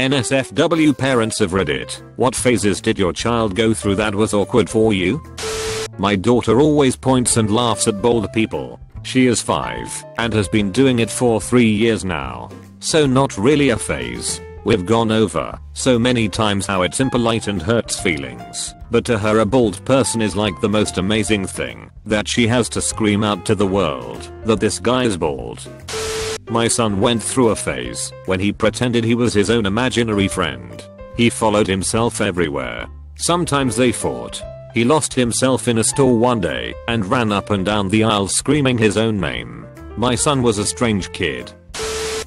NSFW parents of Reddit, what phases did your child go through that was awkward for you? My daughter always points and laughs at bold people. She is 5 and has been doing it for 3 years now. So not really a phase. We've gone over so many times how it's impolite and hurts feelings, but to her a bald person is like the most amazing thing that she has to scream out to the world that this guy is bald. My son went through a phase when he pretended he was his own imaginary friend. He followed himself everywhere. Sometimes they fought. He lost himself in a store one day and ran up and down the aisle screaming his own name. My son was a strange kid.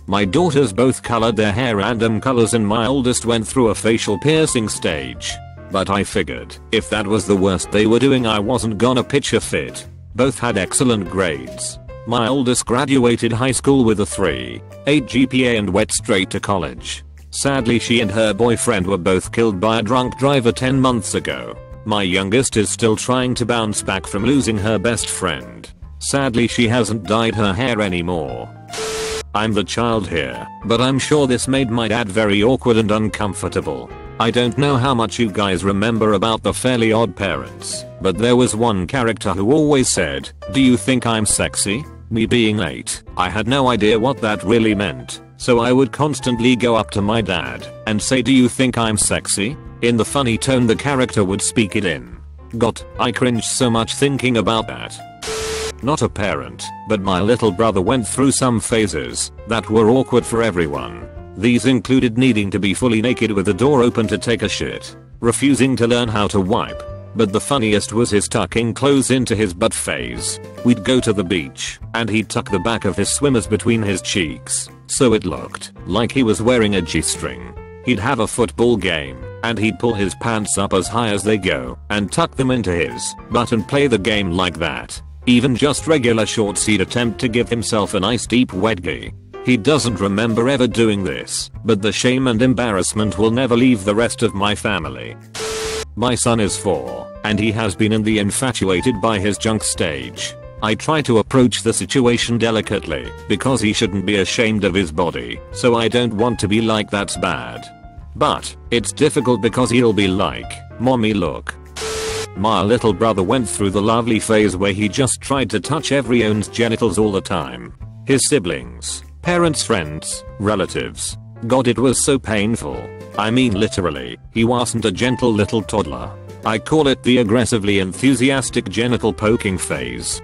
My daughters both colored their hair random colors and my oldest went through a facial piercing stage. But I figured if that was the worst they were doing I wasn't gonna pitch a fit. Both had excellent grades. My oldest graduated high school with a 3.8 GPA and went straight to college. Sadly she and her boyfriend were both killed by a drunk driver 10 months ago. My youngest is still trying to bounce back from losing her best friend. Sadly she hasn't dyed her hair anymore. I'm the child here, but I'm sure this made my dad very awkward and uncomfortable. I don't know how much you guys remember about the Fairly Odd Parents, but there was one character who always said, "Do you think I'm sexy?" Me being 8, I had no idea what that really meant, so I would constantly go up to my dad and say, "Do you think I'm sexy?" in the funny tone the character would speak it in. God, I cringed so much thinking about that. Not a parent, but my little brother went through some phases that were awkward for everyone. These included needing to be fully naked with the door open to take a shit, refusing to learn how to wipe. But the funniest was his tucking clothes into his butt phase. We'd go to the beach, and he'd tuck the back of his swimmers between his cheeks, so it looked like he was wearing a G-string. He'd have a football game, and he'd pull his pants up as high as they go, and tuck them into his butt and play the game like that. Even just regular shorts he'd attempt to give himself a nice deep wedgie. He doesn't remember ever doing this, but the shame and embarrassment will never leave the rest of my family. My son is 4, and he has been in the infatuated by his junk stage. I try to approach the situation delicately, because he shouldn't be ashamed of his body, so I don't want to be like "that's bad." But it's difficult because he'll be like, "Mommy look." My little brother went through the lovely phase where he just tried to touch everyone's genitals all the time. His siblings, parents, friends, relatives. God, it was so painful. I mean literally, he wasn't a gentle little toddler. I call it the aggressively enthusiastic genital poking phase.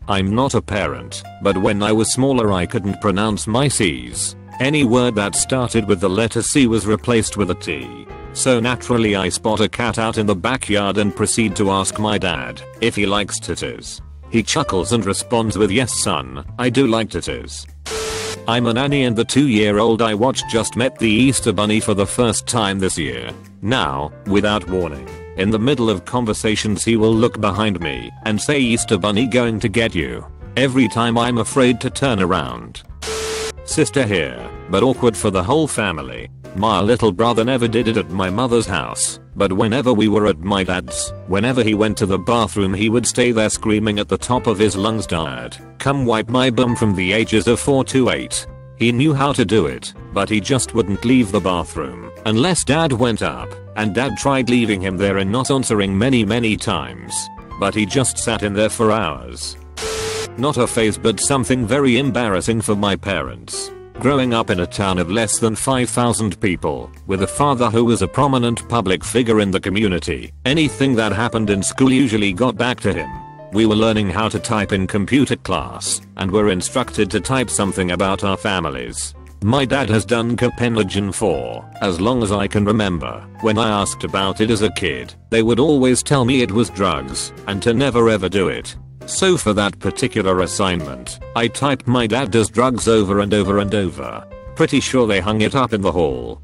I'm not a parent, but when I was smaller I couldn't pronounce my C's. Any word that started with the letter C was replaced with a T. So naturally I spot a cat out in the backyard and proceed to ask my dad if he likes titties. He chuckles and responds with, "Yes son, I do like titties." I'm a nanny and the 2-year-old I watched just met the Easter Bunny for the first time this year. Now, without warning, in the middle of conversations he will look behind me and say, "Easter Bunny going to get you." Every time I'm afraid to turn around. Sister here, but awkward for the whole family. My little brother never did it at my mother's house, but whenever we were at my dad's, whenever he went to the bathroom he would stay there screaming at the top of his lungs, "Dad, come wipe my bum," from the ages of 4 to 8. He knew how to do it, but he just wouldn't leave the bathroom unless dad went up, and dad tried leaving him there and not answering many times, but he just sat in there for hours. Not a phase but something very embarrassing for my parents. Growing up in a town of less than 5,000 people, with a father who was a prominent public figure in the community, anything that happened in school usually got back to him. We were learning how to type in computer class, and were instructed to type something about our families. My dad has done Copenhagen for as long as I can remember. When I asked about it as a kid, they would always tell me it was drugs, and to never ever do it. So for that particular assignment, I typed "my dad does drugs" over and over and over. Pretty sure they hung it up in the hall.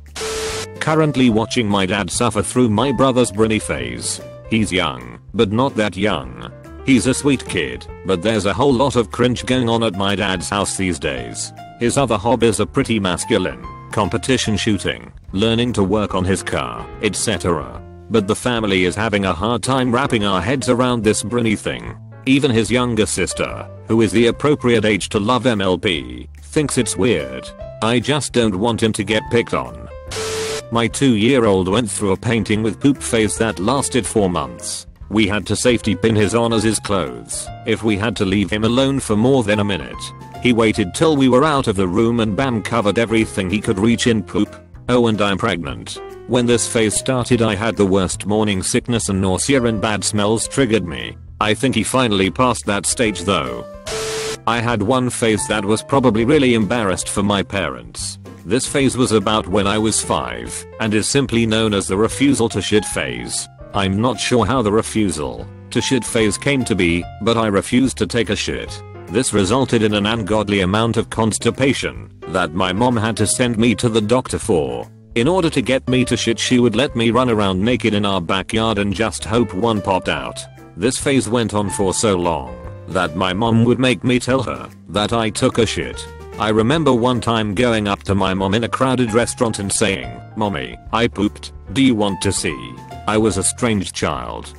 Currently watching my dad suffer through my brother's Britney phase. He's young, but not that young. He's a sweet kid, but there's a whole lot of cringe going on at my dad's house these days. His other hobbies are pretty masculine: competition shooting, learning to work on his car, etc. But the family is having a hard time wrapping our heads around this Britney thing. Even his younger sister, who is the appropriate age to love MLB, thinks it's weird. I just don't want him to get picked on. My 2-year-old went through a painting with poop phase that lasted 4 months. We had to safety pin his on as his clothes if we had to leave him alone for more than a minute. He waited till we were out of the room and bam, covered everything he could reach in poop. Oh, and I'm pregnant. When this phase started I had the worst morning sickness and nausea and bad smells triggered me. I think he finally passed that stage though. I had one phase that was probably really embarrassed for my parents. This phase was about when I was 5 and is simply known as the refusal to shit phase. I'm not sure how the refusal to shit phase came to be, but I refused to take a shit. This resulted in an ungodly amount of constipation that my mom had to send me to the doctor for. In order to get me to shit, she would let me run around naked in our backyard and just hope one popped out. This phase went on for so long that my mom would make me tell her that I took a shit. I remember one time going up to my mom in a crowded restaurant and saying, "Mommy, I pooped. Do you want to see?" I was a strange child.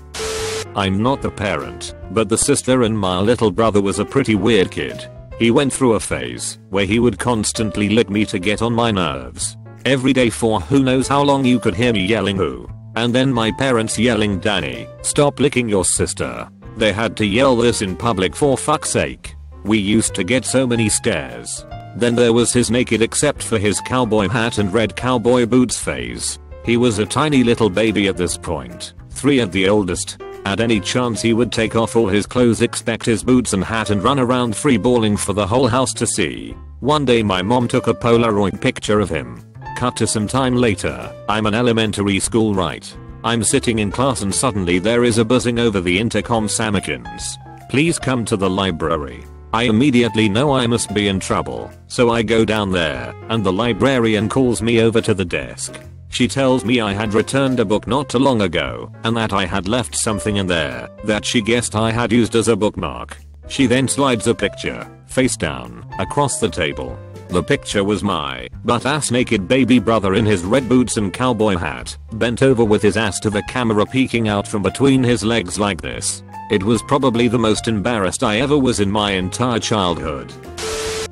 I'm not the parent, but the sister and my little brother was a pretty weird kid. He went through a phase where he would constantly lick me to get on my nerves. Every day for who knows how long you could hear me yelling "Who?" and then my parents yelling, "Danny, stop licking your sister." They had to yell this in public for fuck's sake. We used to get so many scares. Then there was his naked except for his cowboy hat and red cowboy boots phase. He was a tiny little baby at this point, 3 at the oldest. At any chance he would take off all his clothes, expect his boots and hat, and run around freeballing for the whole house to see. One day my mom took a Polaroid picture of him. Cut to some time later, I'm in elementary school, right? I'm sitting in class and suddenly there is a buzzing over the intercom, "Samikins, please come to the library." I immediately know I must be in trouble, so I go down there, and the librarian calls me over to the desk. She tells me I had returned a book not too long ago, and that I had left something in there that she guessed I had used as a bookmark. She then slides a picture, face down, across the table. The picture was my butt-ass naked baby brother in his red boots and cowboy hat, bent over with his ass to the camera peeking out from between his legs like this. It was probably the most embarrassed I ever was in my entire childhood.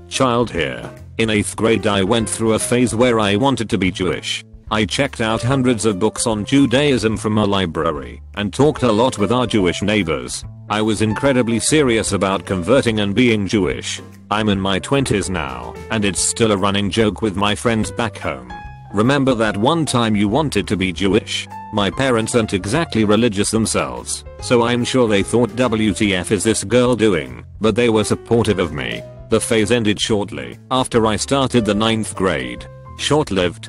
Child here. In 8th grade I went through a phase where I wanted to be Jewish. I checked out hundreds of books on Judaism from a library and talked a lot with our Jewish neighbors. I was incredibly serious about converting and being Jewish. I'm in my 20s now, and it's still a running joke with my friends back home. Remember that one time you wanted to be Jewish? My parents aren't exactly religious themselves, so I'm sure they thought WTF is this girl doing, but they were supportive of me. The phase ended shortly after I started the 9th grade. Short-lived.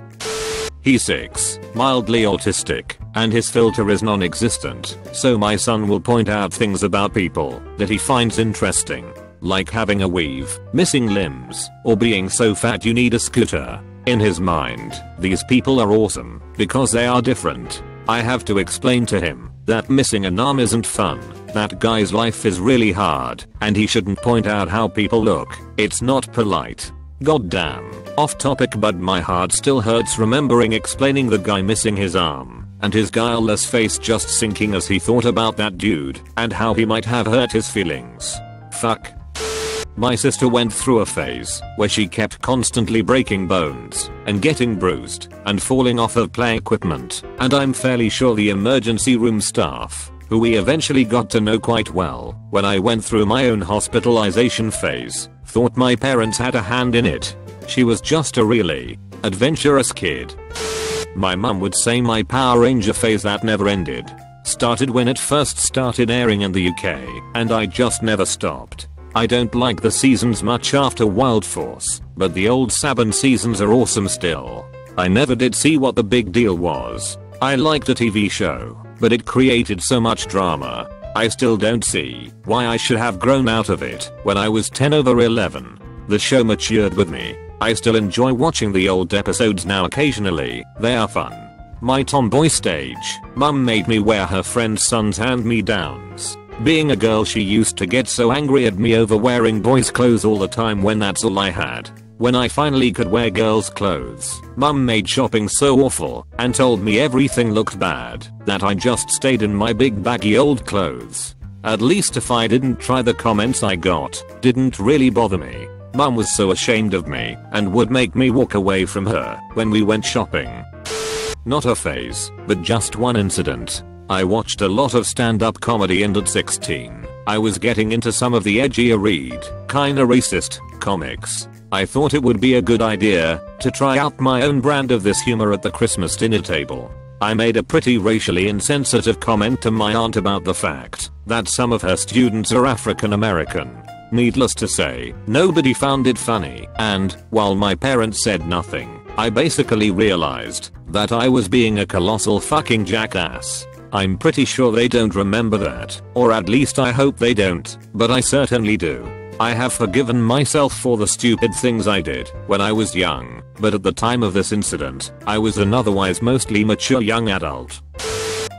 He's 6, mildly autistic, and his filter is non-existent, so my son will point out things about people that he finds interesting, like having a weave, missing limbs, or being so fat you need a scooter. In his mind, these people are awesome because they are different. I have to explain to him that missing an arm isn't fun, that guy's life is really hard, and he shouldn't point out how people look. It's not polite. Goddamn. Off topic, but my heart still hurts remembering explaining the guy missing his arm, and his guileless face just sinking as he thought about that dude, and how he might have hurt his feelings. Fuck. My sister went through a phase where she kept constantly breaking bones and getting bruised and falling off of play equipment, and I'm fairly sure the emergency room staff, who we eventually got to know quite well when I went through my own hospitalization phase, thought my parents had a hand in it. She was just a really adventurous kid. My mum would say my Power Ranger phase that never ended started when it first started airing in the UK, and I just never stopped. I don't like the seasons much after Wild Force, but the old Saban seasons are awesome still. I never did see what the big deal was. I liked the TV show, but it created so much drama. I still don't see why I should have grown out of it when I was 10 over 11. The show matured with me. I still enjoy watching the old episodes now occasionally, they are fun. My tomboy stage, mum made me wear her friend's son's hand-me-downs. Being a girl, she used to get so angry at me over wearing boys' clothes all the time when that's all I had. When I finally could wear girls' clothes, mum made shopping so awful and told me everything looked bad that I just stayed in my big baggy old clothes. At least if I didn't try, the comments I got didn't really bother me. Mum was so ashamed of me and would make me walk away from her when we went shopping. Not a phase, but just one incident. I watched a lot of stand-up comedy and at 16, I was getting into some of the edgier kinda racist comics. I thought it would be a good idea to try out my own brand of this humor at the Christmas dinner table. I made a pretty racially insensitive comment to my aunt about the fact that some of her students are African American. Needless to say, nobody found it funny, and while my parents said nothing, I basically realized that I was being a colossal fucking jackass. I'm pretty sure they don't remember that, or at least I hope they don't, but I certainly do. I have forgiven myself for the stupid things I did when I was young, but at the time of this incident, I was an otherwise mostly mature young adult.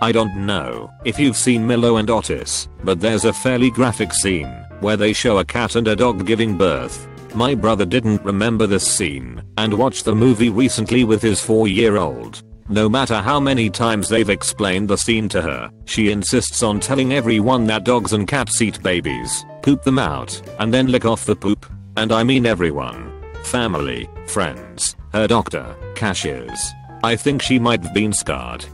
I don't know if you've seen Milo and Otis, but there's a fairly graphic scene where they show a cat and a dog giving birth. My brother didn't remember this scene and watched the movie recently with his 4-year-old. No matter how many times they've explained the scene to her, she insists on telling everyone that dogs and cats eat babies, poop them out, and then lick off the poop. And I mean everyone. Family, friends, her doctor, cashiers. I think she might have been scarred.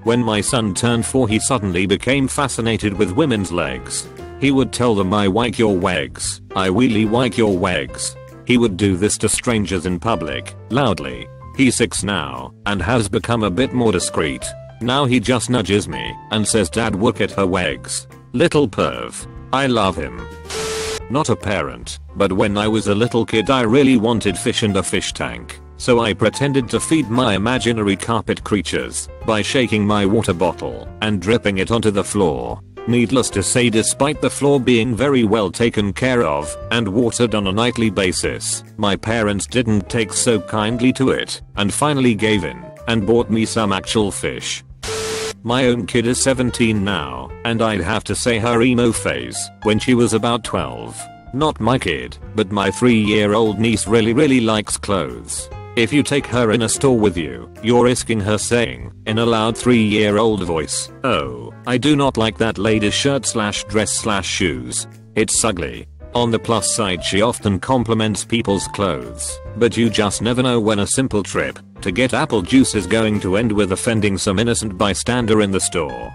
When my son turned 4, he suddenly became fascinated with women's legs. He would tell them, "I like your legs, I really like your legs." He would do this to strangers in public, loudly. He's 6 now, and has become a bit more discreet. Now he just nudges me and says, "Dad, look at her legs." Little perv. I love him. Not a parent, but when I was a little kid I really wanted fish and a fish tank. So I pretended to feed my imaginary carpet creatures by shaking my water bottle and dripping it onto the floor. Needless to say, despite the floor being very well taken care of and watered on a nightly basis, my parents didn't take so kindly to it and finally gave in and bought me some actual fish. My own kid is 17 now, and I'd have to say her emo phase when she was about 12. Not my kid, but my 3-year-old niece really likes clothes. If you take her in a store with you, you're risking her saying, in a loud 3-year-old voice, "Oh, I do not like that lady's shirt/dress/shoes. It's ugly." On the plus side, she often compliments people's clothes, but you just never know when a simple trip to get apple juice is going to end with offending some innocent bystander in the store.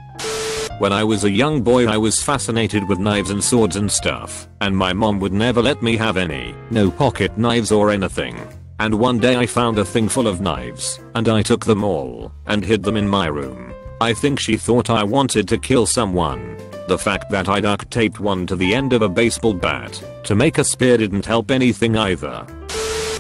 When I was a young boy I was fascinated with knives and swords and stuff, and my mom would never let me have any, no pocket knives or anything. And one day I found a thing full of knives, and I took them all and hid them in my room. I think she thought I wanted to kill someone. The fact that I duct taped one to the end of a baseball bat to make a spear didn't help anything either.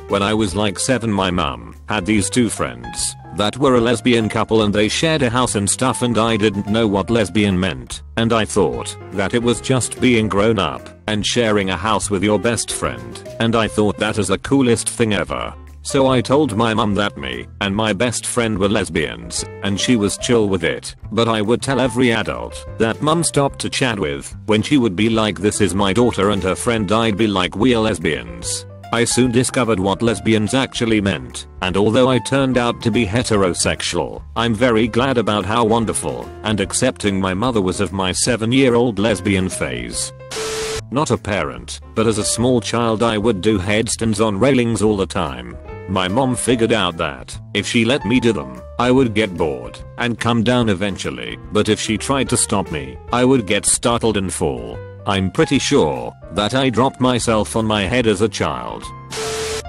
When I was like 7, my mum had these 2 friends that were a lesbian couple, and they shared a house and stuff, and I didn't know what lesbian meant, and I thought that it was just being grown up and sharing a house with your best friend, and I thought that is the coolest thing ever. So I told my mum that me and my best friend were lesbians, and she was chill with it, but I would tell every adult that mum stopped to chat with when she would be like, "This is my daughter and her friend," I'd be like, "We're lesbians." I soon discovered what lesbians actually meant, and although I turned out to be heterosexual, I'm very glad about how wonderful and accepting my mother was of my 7-year-old lesbian phase. Not a parent, but as a small child I would do headstands on railings all the time. My mom figured out that if she let me do them, I would get bored and come down eventually, but if she tried to stop me, I would get startled and fall. I'm pretty sure that I dropped myself on my head as a child.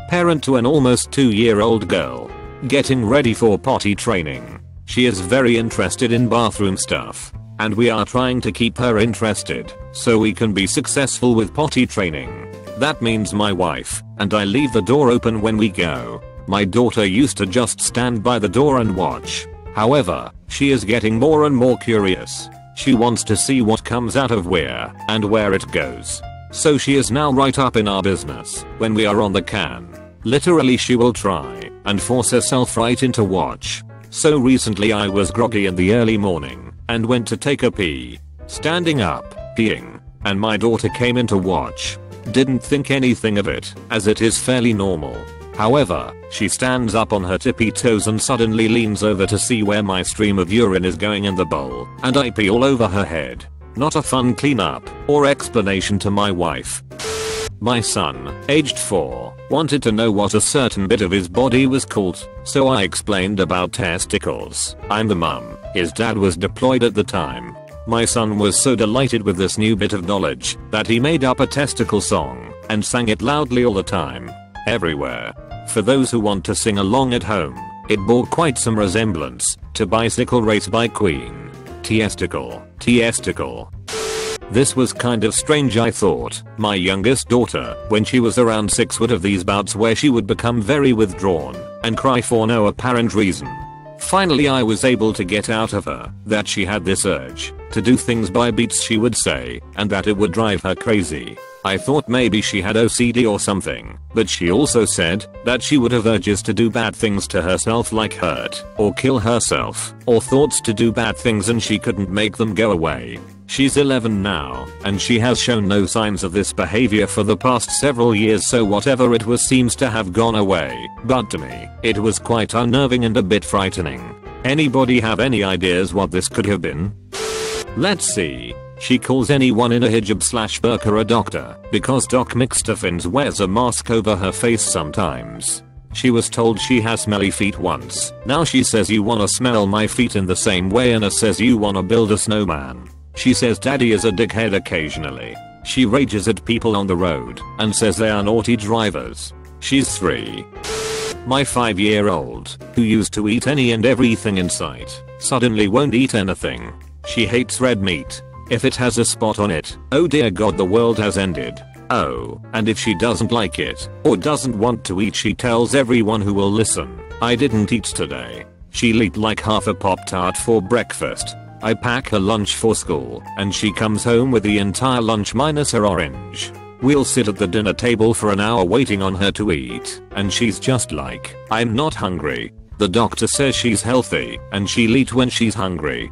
Parent to an almost 2-year-old girl. Getting ready for potty training. She is very interested in bathroom stuff, and we are trying to keep her interested so we can be successful with potty training. That means my wife and I leave the door open when we go. My daughter used to just stand by the door and watch. However, she is getting more and more curious. She wants to see what comes out of where and where it goes. So she is now right up in our business when we are on the can. Literally, she will try and force herself right into watch. So recently I was groggy in the early morning and went to take a pee. Standing up, peeing, and my daughter came in to watch. Didn't think anything of it, as it is fairly normal. However, she stands up on her tippy toes and suddenly leans over to see where my stream of urine is going in the bowl, and I pee all over her head. Not a fun cleanup or explanation to my wife. My son, aged 4, wanted to know what a certain bit of his body was called, so I explained about testicles. I'm the mum. His dad was deployed at the time. My son was so delighted with this new bit of knowledge that he made up a testicle song and sang it loudly all the time, everywhere. For those who want to sing along at home, it bore quite some resemblance to Bicycle Race by Queen. Tiesticle, tiesticle. This was kind of strange, I thought. My youngest daughter, when she was around 6, would have these bouts where she would become very withdrawn and cry for no apparent reason. Finally I was able to get out of her that she had this urge to do things by beats, she would say, and that it would drive her crazy. I thought maybe she had OCD or something, but she also said that she would have urges to do bad things to herself, like hurt or kill herself, or thoughts to do bad things, and she couldn't make them go away. She's 11 now, and she has shown no signs of this behavior for the past several years, so whatever it was seems to have gone away. But to me, it was quite unnerving and a bit frightening. Anybody have any ideas what this could have been? Let's see. She calls anyone in a hijab/burqa a doctor because Doc McStuffins wears a mask over her face sometimes. She was told she has smelly feet once. Now she says, you wanna smell my feet in the same way Anna says you wanna build a snowman. She says daddy is a dickhead occasionally. She rages at people on the road and says they are naughty drivers. She's 3. My 5-year-old, who used to eat any and everything in sight, suddenly won't eat anything. She hates red meat. If it has a spot on it, oh dear god, the world has ended. Oh, and if she doesn't like it or doesn't want to eat, she tells everyone who will listen, I didn't eat today. She'll eat like half a Pop-Tart for breakfast. I pack her lunch for school and she comes home with the entire lunch minus her orange. We'll sit at the dinner table for an hour waiting on her to eat, and she's just like, I'm not hungry. The doctor says she's healthy and she'll eat when she's hungry.